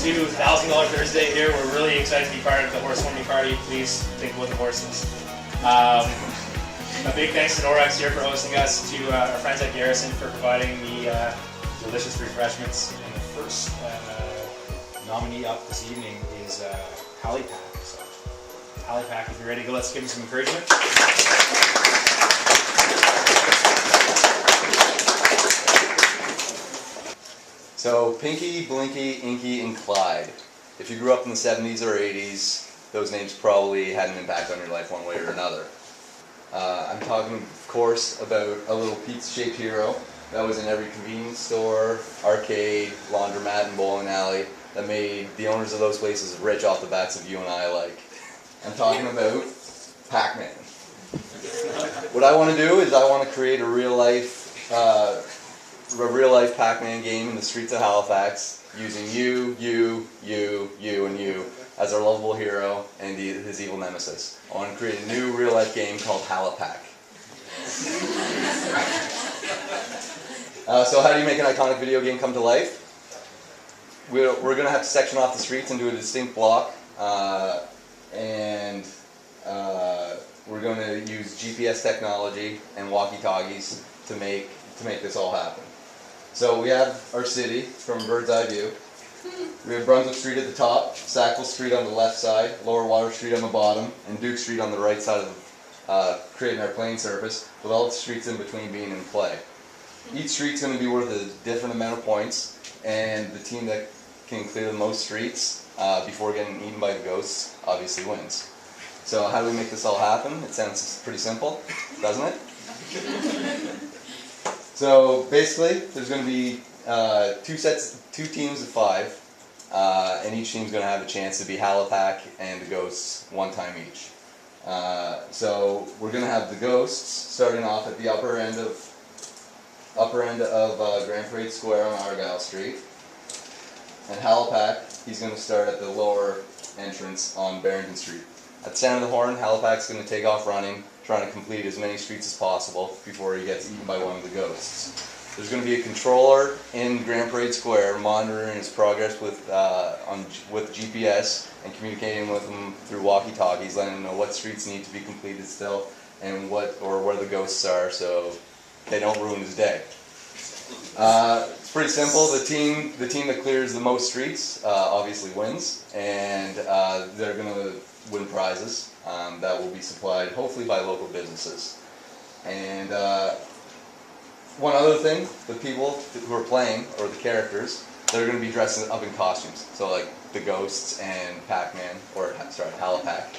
to $1,000 Thursday here. We're really excited to be part of the horsewarming party. Please think about the horses. A big thanks to Norex here for hosting us, to our friends at Garrison for providing the delicious refreshments. And the first nominee up this evening is Halifax. So, Halifax, if you're ready to go, let's give him some encouragement. So, Pinky, Blinky, Inky, and Clyde. If you grew up in the 70s or 80s, those names probably had an impact on your life one way or another. I'm talking, of course, about a little pizza-shaped hero that was in every convenience store, arcade, laundromat, and bowling alley that made the owners of those places rich off the backs of you and I alike. I'm talking about Pac-Man. What I want to do is I want to create a real-life Pac-Man game in the streets of Halifax using you, and you as our lovable hero and his evil nemesis. I want to create a new real-life game called Halifax. So how do you make an iconic video game come to life? We're going to have to section off the streets and do a distinct block, and we're going to use GPS technology and walkie-talkies to make this all happen. So we have our city from a bird's eye view. We have Brunswick Street at the top, Sackville Street on the left side, Lower Water Street on the bottom, and Duke Street on the right side of creating our playing surface, with all the streets in between being in play. Each street's going to be worth a different amount of points, and the team that can clear the most streets before getting eaten by the ghosts obviously wins. So how do we make this all happen? It sounds pretty simple, doesn't it? So basically, there's going to be two teams of 5, and each team's going to have a chance to be Halifax and the ghosts one time each. So we're going to have the ghosts starting off at the upper end of Grand Parade Square on Argyle Street, and Halifax, he's going to start at the lower entrance on Barrington Street. At the sound of the horn, Halifax is going to take off running, trying to complete as many streets as possible before he gets eaten by one of the ghosts. There's going to be a controller in Grand Parade Square monitoring his progress with GPS and communicating with him through walkie-talkies, letting him know what streets need to be completed still and where the ghosts are, so they don't ruin his day. It's pretty simple. The team that clears the most streets obviously wins, and they're going to win prizes that will be supplied hopefully by local businesses. And one other thing, the people who are playing, or the characters, they're going to be dressed up in costumes. So like the ghosts and Pac-Man, or sorry, Halifax.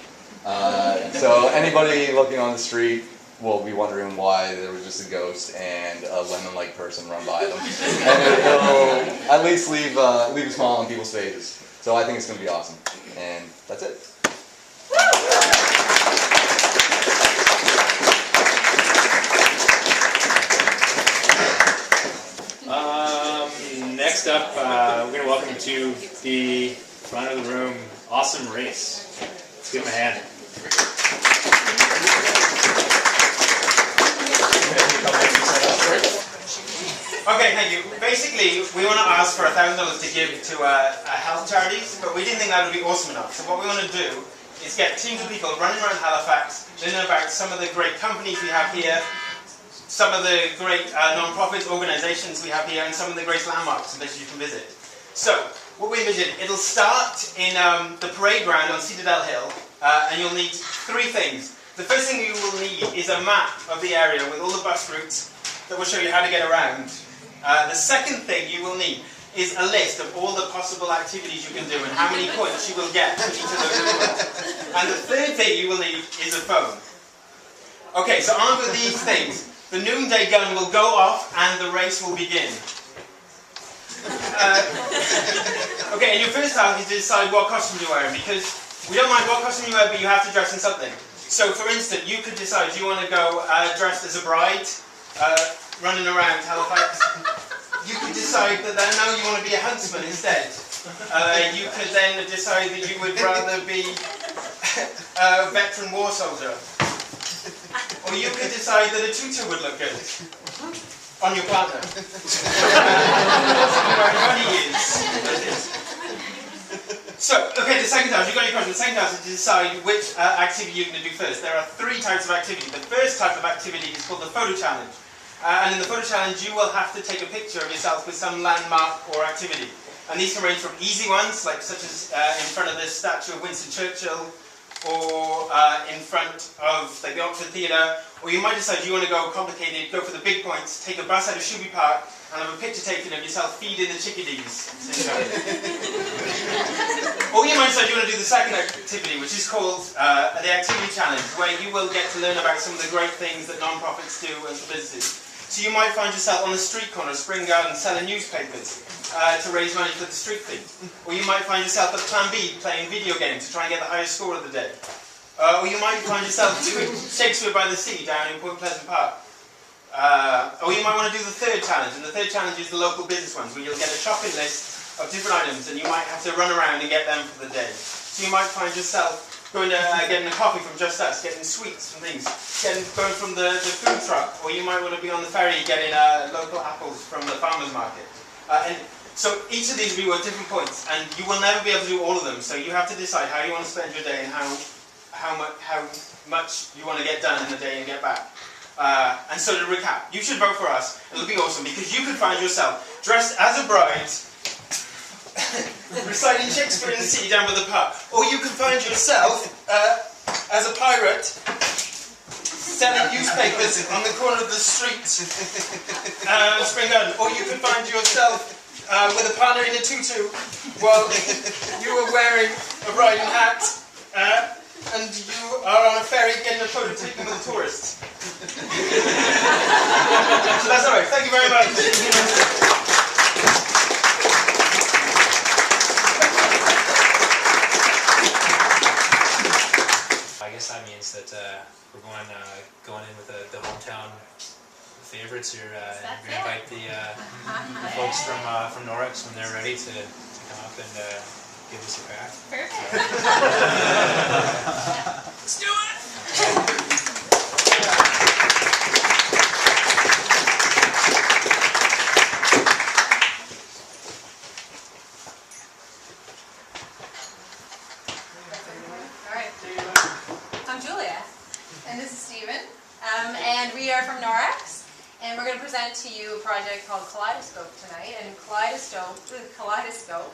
So anybody looking on the street will be wondering why there was just a ghost and a lemon-like person run by them. And it'll at least leave a smile on people's faces. So I think it's going to be awesome. And that's it. Next up, we're going to welcome you to the front of the room, Awesome Race. Let's give him a hand. Okay, thank you. Basically, we want to ask for $1,000 to give to health charities, but we didn't think that would be awesome enough. So what we want to do is get teams of people running around Halifax, learning about some of the great companies we have here, some of the great non-profit organizations we have here, and some of the great landmarks and places you can visit. So, what we envision, it'll start in the parade ground on Citadel Hill, and you'll need 3 things. The first thing you will need is a map of the area with all the bus routes that will show you how to get around. The second thing you will need is a list of all the possible activities you can do and how many points you will get for each of those movements. And the third thing you will need is a phone. Okay, so armed with these things, the noonday gun will go off and the race will begin. Okay, and your first task is to decide what costume you're wearing, because we don't mind what costume you wear, but you have to dress in something. So, for instance, you could decide, do you want to go dressed as a bride, running around Halifax? You could decide that then, no, you want to be a huntsman instead. You could then decide that you would rather be a veteran war soldier. Or you could decide that a tutu would look good on your partner. Where money is. So, okay, the second task, you've got your question. The second task is to decide which activity you're going to do first. There are 3 types of activity. The first type of activity is called the photo challenge. And in the photo challenge, you will have to take a picture of yourself with some landmark or activity. And these can range from easy ones, like such as in front of this statue of Winston Churchill, or in front of like the Oxford Theatre, or you might decide you want to go complicated, go for the big points, take a bus out of Shoeby Park, and have a picture taken of yourself feeding the chickadees. Or you might decide you want to do the second activity, which is called the Activity Challenge, where you will get to learn about some of the great things that non-profits do and for businesses. So you might find yourself on the street corner of Spring Garden selling newspapers to raise money for the street thing. Or you might find yourself at Plan B playing video games to try and get the highest score of the day. Or you might find yourself doing Shakespeare by the Sea down in Point Pleasant Park. Or you might want to do the third challenge, and the third challenge is the local business ones, where you'll get a shopping list of different items and you might have to run around and get them for the day. So you might find yourself going to getting a coffee from Just Us, getting sweets and things, going from the food truck, or you might want to be on the ferry getting local apples from the farmer's market. And so each of these will be worth different points, and you will never be able to do all of them, so you have to decide how you want to spend your day and how much you want to get done in the day and get back. And so to recap, you should vote for us. It'll be awesome, because you could find yourself dressed as a bride, reciting Shakespeare in the Sea down by the park. Or you could find yourself as a pirate, selling newspapers on the corner of the street, Spring Garden. Or you could find yourself with a partner in a tutu while you are wearing a riding hat and you are on a ferry getting a photo taken with the tourists. So that's alright. Thank you very much. I guess that means that we're going in with the hometown favorites here. And we're going to invite the folks from Norwich when they're ready to come up and give us a crack. Perfect. Let's do it! And this is Stephen, and we are from Norax, and we're going to present to you a project called Kaleidoscope tonight. And Kaleidoscope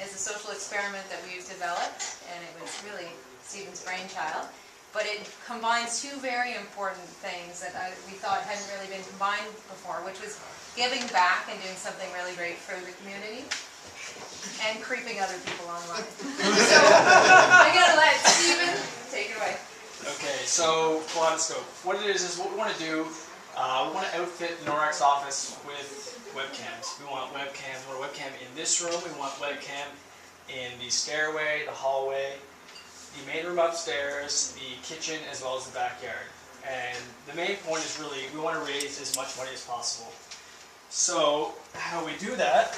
is a social experiment that we've developed, and it was really Stephen's brainchild. But it combines 2 very important things that we thought hadn't really been combined before, which was giving back and doing something really great for the community, and creeping other people online. So I'm going to let Stephen take it away. Okay, so Kaleidoscope. What it is what we want to do, we want to outfit the Norax office with webcams. We want webcams. We want a webcam in this room. We want webcam in the stairway, the hallway, the main room upstairs, the kitchen, as well as the backyard. And the main point is really, we want to raise as much money as possible. So, how we do that,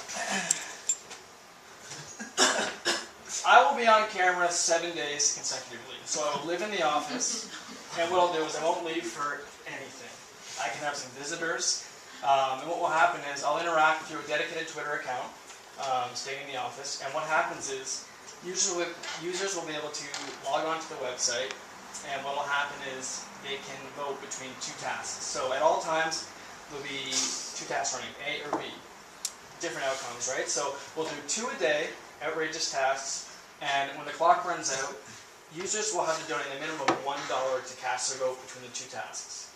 I will be on camera 7 days consecutively. So I will live in the office, and what I'll do is I won't leave for anything. I can have some visitors, and what will happen is I'll interact through a dedicated Twitter account, staying in the office, and what happens is users will be able to log on to the website, and what will happen is they can vote between 2 tasks. So at all times, there'll be 2 tasks running, A or B. Different outcomes, right? So we'll do 2 a day, outrageous tasks, and when the clock runs out, users will have to donate a minimum of $1 to cast their vote between the 2 tasks.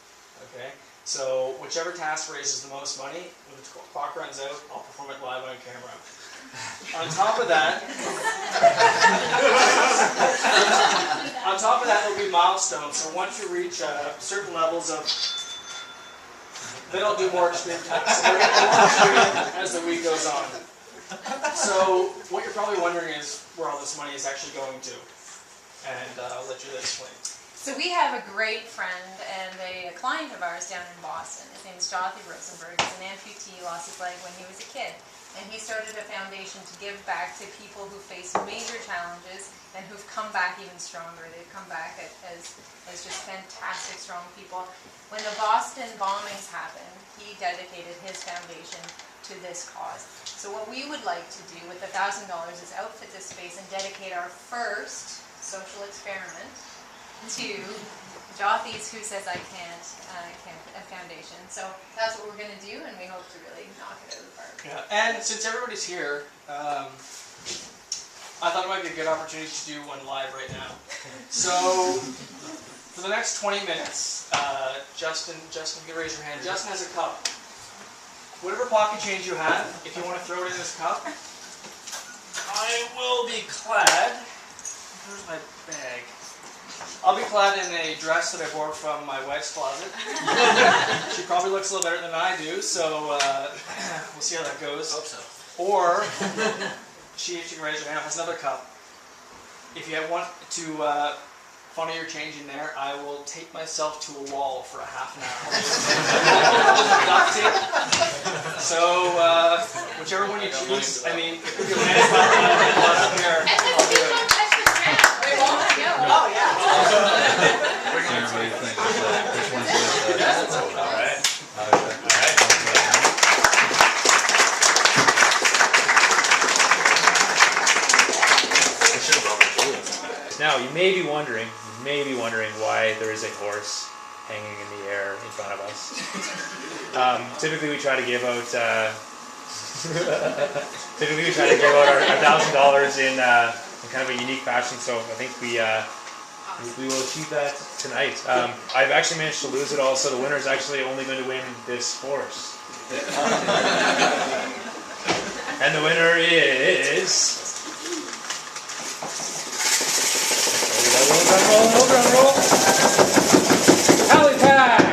Okay? So whichever task raises the most money, when the clock runs out, I'll perform it live on camera. On top of that, there'll be milestones. So once you reach certain levels of, then I'll do more extreme tasks. So we're getting more extreme as the week goes on. So what you're probably wondering is where all this money is actually going to, and I'll let you explain. So we have a great friend and a client of ours down in Boston. His name is Jonathan Rosenberg. He's an amputee, lost his leg when he was a kid. And he started a foundation to give back to people who face major challenges and who've come back even stronger. They've come back as just fantastic, strong people. When the Boston bombings happened, he dedicated his foundation to to this cause. So what we would like to do with $1,000 is outfit this space and dedicate our first social experiment to Jothy's Who Says I Can't Foundation. So that's what we're going to do, and we hope to really knock it out of the park. Yeah, and since everybody's here, I thought it might be a good opportunity to do one live right now. So, for the next 20 minutes, Justin, you can raise your hand. Justin has a cup. Whatever pocket change you have, if you want to throw it in this cup, I will be clad. Where's my bag? I'll be clad in a dress that I bought from my wife's closet. She probably looks a little better than I do, so we'll see how that goes. Hope so. Or, if you can raise your hand, has another cup. If you want to funnel your change in there, I will tape myself to a wall for a half an hour. Duct tape. So, whichever one you choose, I mean, if your hand is not up here, And I'll do it. we won't go. Oh, yeah. Everybody think which one's this? All right. Now, you may be wondering why there is a horse hanging in the air in front of us. Typically, we try to give out our $1,000 in kind of a unique fashion. So I think we will achieve that tonight. I've actually managed to lose it all, so the winner is actually only going to win this horse. And the winner is. Roll. Halifax!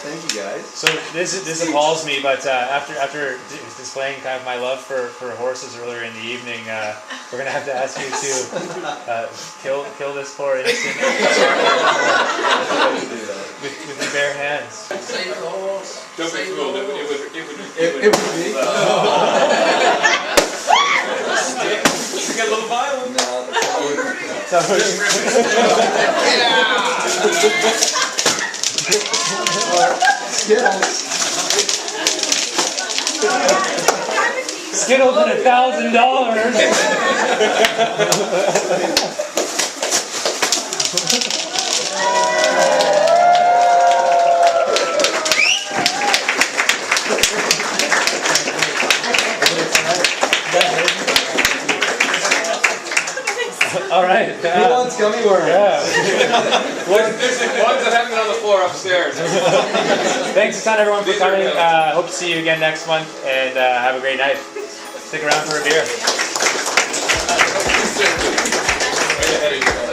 Thank you guys. So this appalls me, but after displaying kind of my love for horses earlier in the evening, we're gonna have to ask you to kill this poor innocent with your bare hands. Save the horse. Don't be fooled. It would It would be. Get a little violent. No, that's not what Skittles and $1,000. All right. Who wants gummy worms? Yeah. There's ones that haven't been on the floor upstairs. Thanks a ton, everyone, for coming. Hope to see you again next month, and have a great night. Stick around for a beer. Way ahead of you.